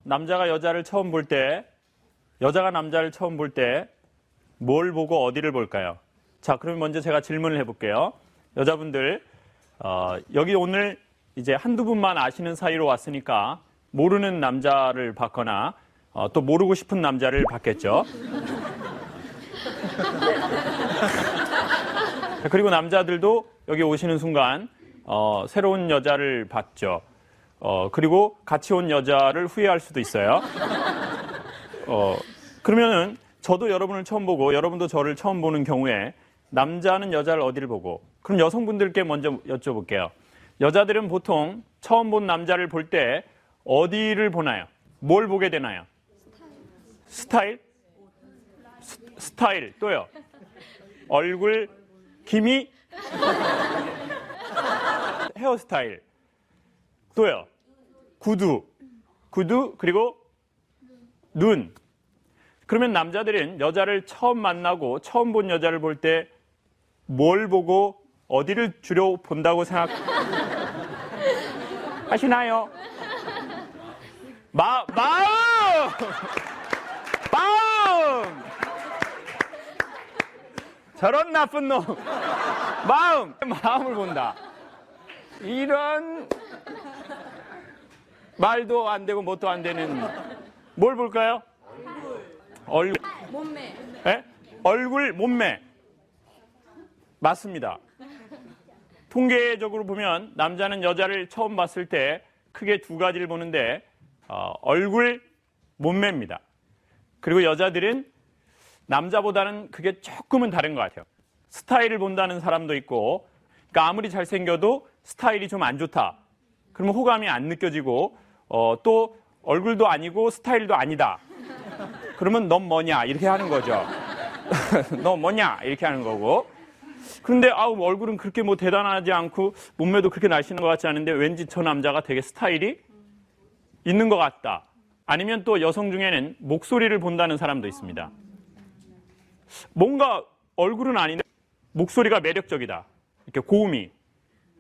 남자가 여자를 처음 볼 때, 여자가 남자를 처음 볼 때 뭘 보고 어디를 볼까요? 자, 그럼 먼저 제가 질문을 해볼게요. 여자분들, 여기 오늘 이제 한두 분만 아시는 사이로 왔으니까 모르는 남자를 봤거나 또 모르고 싶은 남자를 봤겠죠. 그리고 남자들도 여기 오시는 순간 새로운 여자를 봤죠. 그리고 같이 온 여자를 후회할 수도 있어요. 그러면은 저도 여러분을 처음 보고 여러분도 저를 처음 보는 경우에 남자는 여자를 어디를 보고, 그럼 여성분들께 먼저 여쭤볼게요. 여자들은 보통 처음 본 남자를 볼 때 어디를 보나요? 뭘 보게 되나요? 스타일? 스타일 또요? 얼굴, 기미? 헤어스타일 또요? 구두 그리고 눈. 그러면 남자들은 여자를 처음 만나고 처음 본 여자를 볼 때 뭘 보고 어디를 주로 본다고 생각하시나요? 마음! 저런 나쁜 놈. 마음을 본다. 이런 말도 안 되고 뭣도 안 되는. 뭘 볼까요? 얼굴. 몸매. 네? 얼굴, 몸매. 맞습니다. 통계적으로 보면 남자는 여자를 처음 봤을 때 크게 두 가지를 보는데 얼굴, 몸매입니다. 그리고 여자들은 남자보다는 그게 조금은 다른 것 같아요. 스타일을 본다는 사람도 있고, 그러니까 아무리 잘생겨도 스타일이 좀 안 좋다. 그러면 호감이 안 느껴지고 또 얼굴도 아니고 스타일도 아니다. 그러면 넌 뭐냐 이렇게 하는 거죠. 너 뭐냐 이렇게 하는 거고. 그런데 얼굴은 그렇게 뭐 대단하지 않고 몸매도 그렇게 날씬한 것 같지 않은데 왠지 저 남자가 되게 스타일이 있는 것 같다. 아니면 또 여성 중에는 목소리를 본다는 사람도 있습니다. 뭔가 얼굴은 아닌데 목소리가 매력적이다. 이렇게 고음이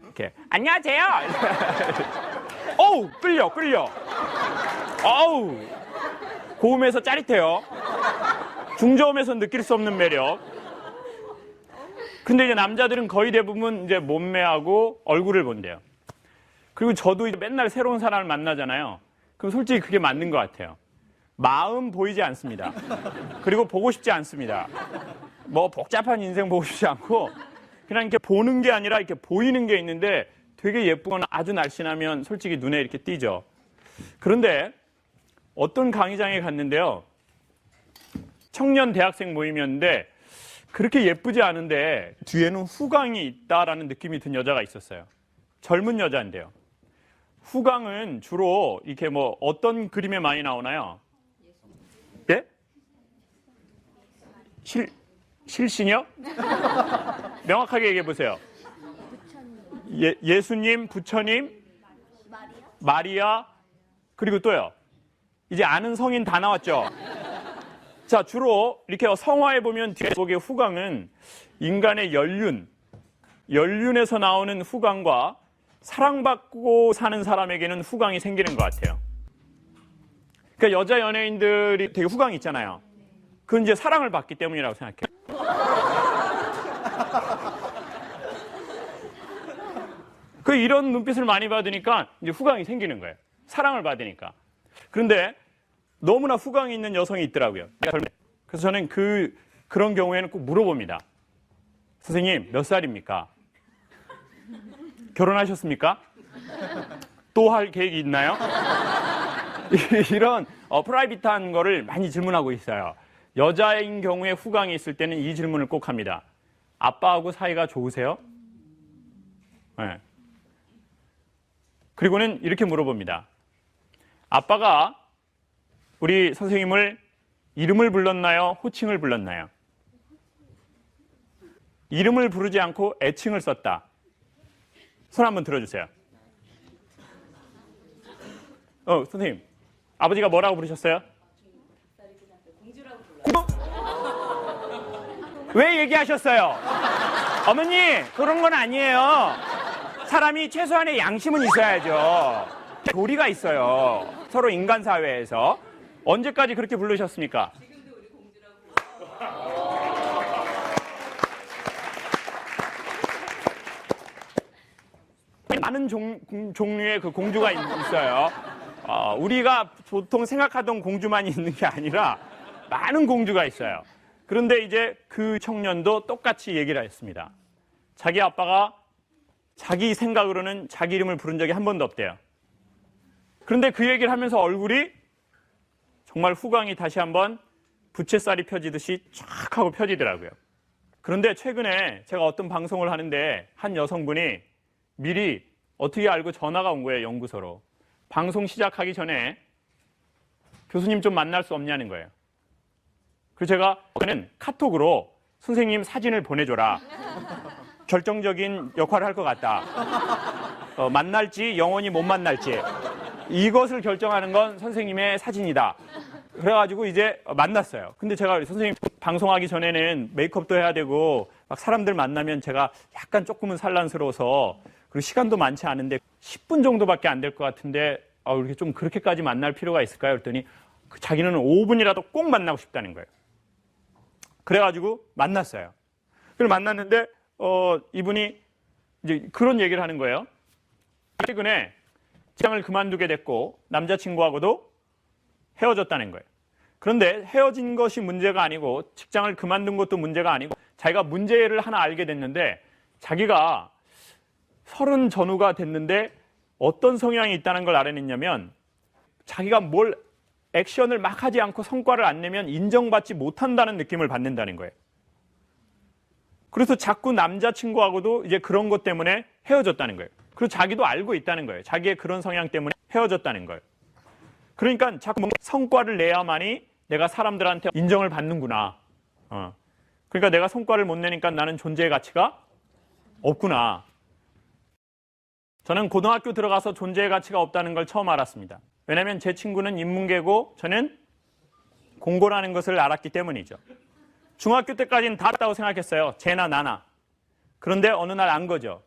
이렇게 안녕하세요. 어우 끌려. 어우 고음에서 짜릿해요. 중저음에서 느낄 수 없는 매력. 근데 이제 남자들은 거의 대부분 이제 몸매하고 얼굴을 본대요. 그리고 저도 이제 맨날 새로운 사람을 만나잖아요. 그럼 솔직히 그게 맞는 것 같아요. 마음 보이지 않습니다. 그리고 보고 싶지 않습니다. 뭐 복잡한 인생 보고 싶지 않고 그냥 이렇게 보는 게 아니라 이렇게 보이는 게 있는데 되게 예쁘거나 아주 날씬하면 솔직히 눈에 이렇게 띄죠. 그런데 어떤 강의장에 갔는데요. 청년 대학생 모임이었는데 그렇게 예쁘지 않은데 뒤에는 후광이 있다라는 느낌이 든 여자가 있었어요. 젊은 여자인데요. 후광은 주로 이렇게 뭐 어떤 그림에 많이 나오나요? 예? 실신이요? 명확하게 얘기해 보세요. 예수님, 부처님, 마리아, 그리고 또요. 이제 아는 성인 다 나왔죠? 자, 주로 이렇게 성화에 보면 뒤에 속의 후광은 인간의 연륜에서 나오는 후광과 사랑받고 사는 사람에게는 후광이 생기는 것 같아요. 그러니까 여자 연예인들이 되게 후광이 있잖아요. 그건 이제 사랑을 받기 때문이라고 생각해요. 이런 눈빛을 많이 받으니까 이제 후광이 생기는 거예요. 사랑을 받으니까. 그런데 너무나 후광이 있는 여성이 있더라고요. 그래서 저는 그런 경우에는 꼭 물어봅니다. 선생님, 몇 살입니까? 결혼하셨습니까? 또 할 계획이 있나요? 이런 프라이빗한 거를 많이 질문하고 있어요. 여자인 경우에 후광이 있을 때는 이 질문을 꼭 합니다. 아빠하고 사이가 좋으세요? 네. 그리고는 이렇게 물어봅니다. 아빠가 우리 선생님을 이름을 불렀나요? 호칭을 불렀나요? 이름을 부르지 않고 애칭을 썼다. 손 한번 들어주세요. 선생님, 아버지가 뭐라고 부르셨어요? 공주라고 불러요. 왜 얘기하셨어요? 어머니, 그런 건 아니에요. 사람이 최소한의 양심은 있어야죠. 도리가 있어요. 서로 인간 사회에서. 언제까지 그렇게 부르셨습니까? 지금도 우리 공주라고. 많은 종류의 그 공주가 있어요. 우리가 보통 생각하던 공주만 있는 게 아니라 많은 공주가 있어요. 그런데 이제 그 청년도 똑같이 얘기를 했습니다. 자기 아빠가 자기 생각으로는 자기 이름을 부른 적이 한 번도 없대요. 그런데 그 얘기를 하면서 얼굴이 정말 후광이 다시 한번 부채살이 펴지듯이 쫙 하고 펴지더라고요. 그런데 최근에 제가 어떤 방송을 하는데 한 여성분이 미리 어떻게 알고 전화가 온 거예요, 연구소로. 방송 시작하기 전에 교수님 좀 만날 수 없냐는 거예요. 그래서 제가 그는 카톡으로 선생님 사진을 보내줘라. 결정적인 역할을 할 것 같다. 만날지 영원히 못 만날지 이것을 결정하는 건 선생님의 사진이다. 그래가지고 이제 만났어요. 근데 제가 선생님 방송하기 전에는 메이크업도 해야 되고 막 사람들 만나면 제가 약간 조금은 산란스러워서 그리고 시간도 많지 않은데 10분 정도밖에 안 될 것 같은데 이렇게 좀 그렇게까지 만날 필요가 있을까요? 그랬더니 자기는 5분이라도 꼭 만나고 싶다는 거예요. 그래가지고 만났어요. 그걸 만났는데 이분이 이제 그런 얘기를 하는 거예요. 최근에 직장을 그만두게 됐고 남자친구하고도 헤어졌다는 거예요. 그런데 헤어진 것이 문제가 아니고 직장을 그만둔 것도 문제가 아니고 자기가 문제를 하나 알게 됐는데 자기가 30 전후가 됐는데 어떤 성향이 있다는 걸 알아냈냐면 자기가 뭘 액션을 막 하지 않고 성과를 안 내면 인정받지 못한다는 느낌을 받는다는 거예요. 그래서 자꾸 남자친구하고도 이제 그런 것 때문에 헤어졌다는 거예요. 그리고 자기도 알고 있다는 거예요. 자기의 그런 성향 때문에 헤어졌다는 거예요. 그러니까 자꾸 뭔가 성과를 내야만이 내가 사람들한테 인정을 받는구나. 그러니까 내가 성과를 못 내니까 나는 존재의 가치가 없구나. 저는 고등학교 들어가서 존재의 가치가 없다는 걸 처음 알았습니다. 왜냐하면 제 친구는 인문계고 저는 공고라는 것을 알았기 때문이죠. 중학교 때까지는 다 같다고 생각했어요. 쟤나 나나. 그런데 어느 날 안 거죠.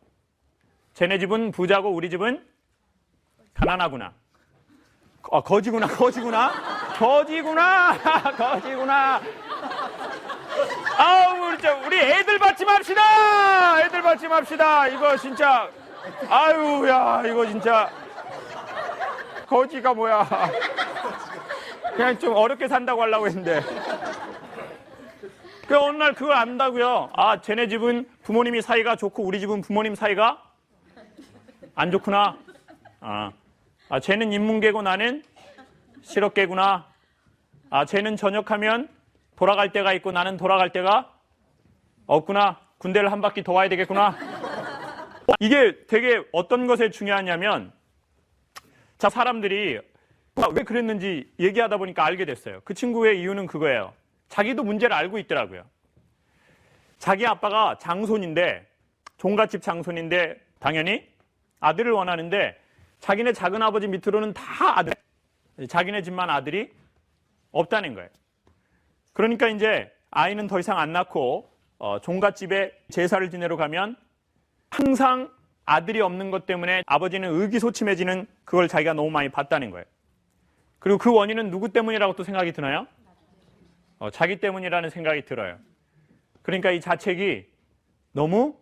쟤네 집은 부자고 우리 집은 가난하구나. 거지구나. 아우, 우리 애들 받지 맙시다. 이거 진짜. 아유야, 이거 진짜. 거지가 뭐야. 그냥 좀 어렵게 산다고 하려고 했는데. 그 어느 날 그걸 안다고요. 쟤네 집은 부모님이 사이가 좋고 우리 집은 부모님 사이가 안 좋구나. 쟤는 인문계고 나는 실업계구나. 쟤는 전역하면 돌아갈 때가 있고 나는 돌아갈 때가 없구나. 군대를 한 바퀴 더 와야 되겠구나. 이게 되게 어떤 것에 중요하냐면 사람들이 왜 그랬는지 얘기하다 보니까 알게 됐어요. 그 친구의 이유는 그거예요. 자기도 문제를 알고 있더라고요. 자기 아빠가 장손인데 종갓집 장손인데 당연히 아들을 원하는데 자기네 작은 아버지 밑으로는 다 아들, 자기네 집만 아들이 없다는 거예요. 그러니까 이제 아이는 더 이상 안 낳고 종갓집에 제사를 지내러 가면 항상 아들이 없는 것 때문에 아버지는 의기소침해지는 그걸 자기가 너무 많이 봤다는 거예요. 그리고 그 원인은 누구 때문이라고 또 생각이 드나요? 자기 때문이라는 생각이 들어요. 그러니까 이 자책이 너무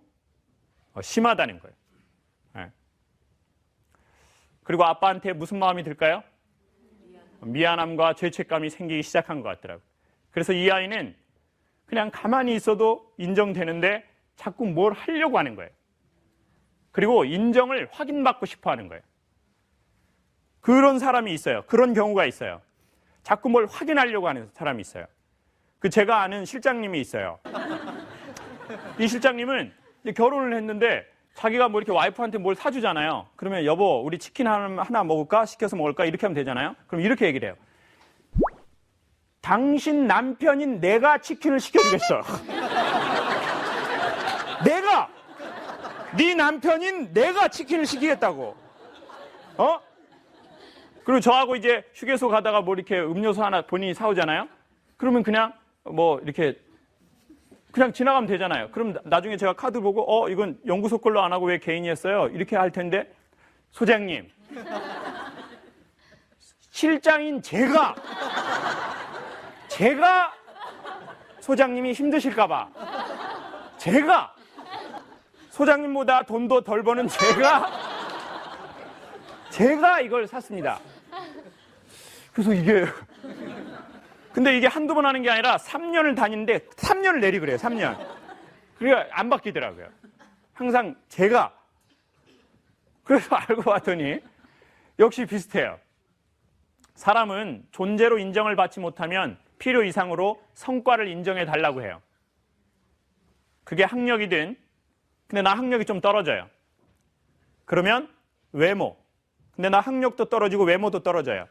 심하다는 거예요. 네. 그리고 아빠한테 무슨 마음이 들까요? 미안함과 죄책감이 생기기 시작한 것 같더라고요. 그래서 이 아이는 그냥 가만히 있어도 인정되는데 자꾸 뭘 하려고 하는 거예요. 그리고 인정을 확인받고 싶어 하는 거예요. 그런 사람이 있어요. 그런 경우가 있어요. 자꾸 뭘 확인하려고 하는 사람이 있어요. 제가 아는 실장님이 있어요. 이 실장님은 이제 결혼을 했는데 자기가 뭐 이렇게 와이프한테 뭘 사주잖아요. 그러면 여보, 우리 치킨 하나 먹을까? 시켜서 먹을까? 이렇게 하면 되잖아요. 그럼 이렇게 얘기를 해요. 당신 남편인 내가 치킨을 시켜주겠어. 내가! 네 남편인 내가 치킨을 시키겠다고. 그리고 저하고 이제 휴게소 가다가 뭐 이렇게 음료수 하나 본인이 사오잖아요. 그러면 그냥 뭐 이렇게 그냥 지나가면 되잖아요. 그럼 나중에 제가 카드 보고 이건 연구소 걸로 안 하고 왜 개인이 했어요? 이렇게 할 텐데 소장님 실장인 제가 소장님이 힘드실까봐 제가 소장님보다 돈도 덜 버는 제가 이걸 샀습니다. 그래서 근데 이게 한두 번 하는 게 아니라 3년을 다니는데 3년을 내리 그래요. 3년. 그러니까 안 바뀌더라고요. 항상 제가. 그래서 알고 봤더니 역시 비슷해요. 사람은 존재로 인정을 받지 못하면 필요 이상으로 성과를 인정해 달라고 해요. 그게 학력이든, 근데 나 학력이 좀 떨어져요. 그러면 외모. 근데 나 학력도 떨어지고 외모도 떨어져요.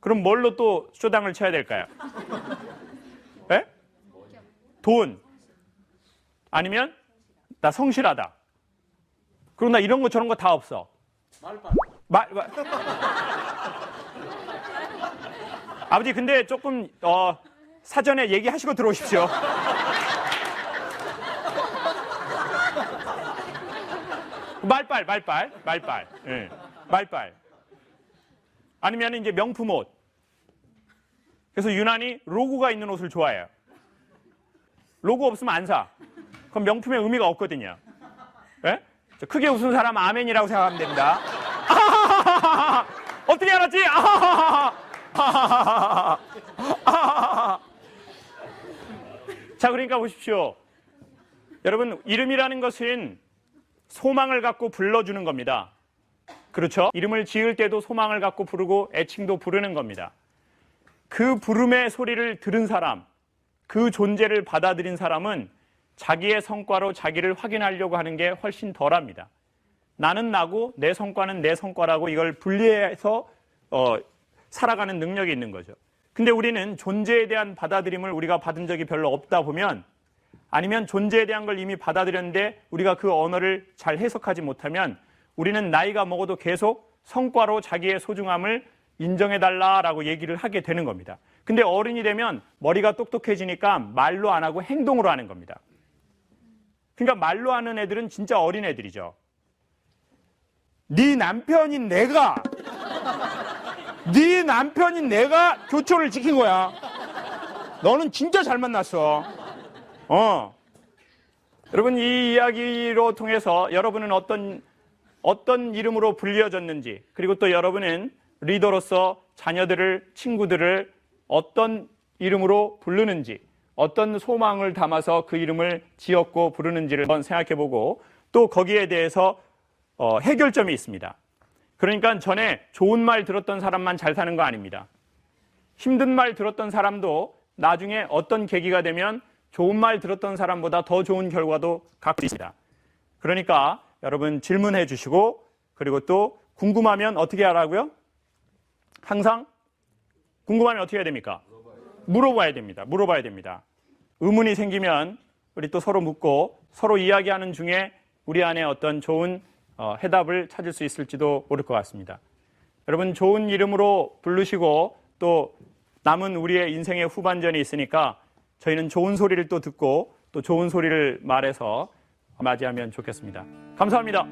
그럼 뭘로 또 쇼당을 쳐야 될까요? 네? 돈. 아니면 나 성실하다. 그리고 나 이런 거 저런 거 다 없어. 아버지 근데 조금 사전에 얘기하시고 들어오십시오. 말빨. 네. 말빨. 아니면 이제 명품 옷. 그래서 유난히 로고가 있는 옷을 좋아해요. 로고 없으면 안 사. 그럼 명품의 의미가 없거든요. 네? 크게 웃은 사람 아멘이라고 생각하면 됩니다. 어떻게 알았지? 자, 그러니까 보십시오. 여러분, 이름이라는 것은 소망을 갖고 불러주는 겁니다. 그렇죠? 이름을 지을 때도 소망을 갖고 부르고 애칭도 부르는 겁니다. 그 부름의 소리를 들은 사람, 그 존재를 받아들인 사람은 자기의 성과로 자기를 확인하려고 하는 게 훨씬 덜합니다. 나는 나고 내 성과는 내 성과라고 이걸 분리해서 살아가는 능력이 있는 거죠. 근데 우리는 존재에 대한 받아들임을 우리가 받은 적이 별로 없다 보면, 아니면 존재에 대한 걸 이미 받아들였는데 우리가 그 언어를 잘 해석하지 못하면 우리는 나이가 먹어도 계속 성과로 자기의 소중함을 인정해달라라고 얘기를 하게 되는 겁니다. 근데 어른이 되면 머리가 똑똑해지니까 말로 안 하고 행동으로 하는 겁니다. 그러니까 말로 하는 애들은 진짜 어린 애들이죠. 네 남편인 내가 교촌을 지킨 거야. 너는 진짜 잘 만났어. 여러분, 이 이야기로 통해서 여러분은 어떤 이름으로 불려졌는지, 그리고 또 여러분은 리더로서 자녀들을, 친구들을 어떤 이름으로 부르는지, 어떤 소망을 담아서 그 이름을 지었고 부르는지를 한번 생각해보고, 또 거기에 대해서 해결점이 있습니다. 그러니까 전에 좋은 말 들었던 사람만 잘 사는 거 아닙니다. 힘든 말 들었던 사람도 나중에 어떤 계기가 되면 좋은 말 들었던 사람보다 더 좋은 결과도 갖고 있습니다. 그러니까 여러분 질문해 주시고, 그리고 또 궁금하면 어떻게 하라고요? 항상 궁금하면 어떻게 해야 됩니까? 물어봐야 됩니다. 의문이 생기면 우리 또 서로 묻고, 서로 이야기하는 중에 우리 안에 어떤 좋은 해답을 찾을 수 있을지도 모를 것 같습니다. 여러분, 좋은 이름으로 부르시고 또 남은 우리의 인생의 후반전이 있으니까 저희는 좋은 소리를 또 듣고 또 좋은 소리를 말해서 맞이하면 좋겠습니다. 감사합니다.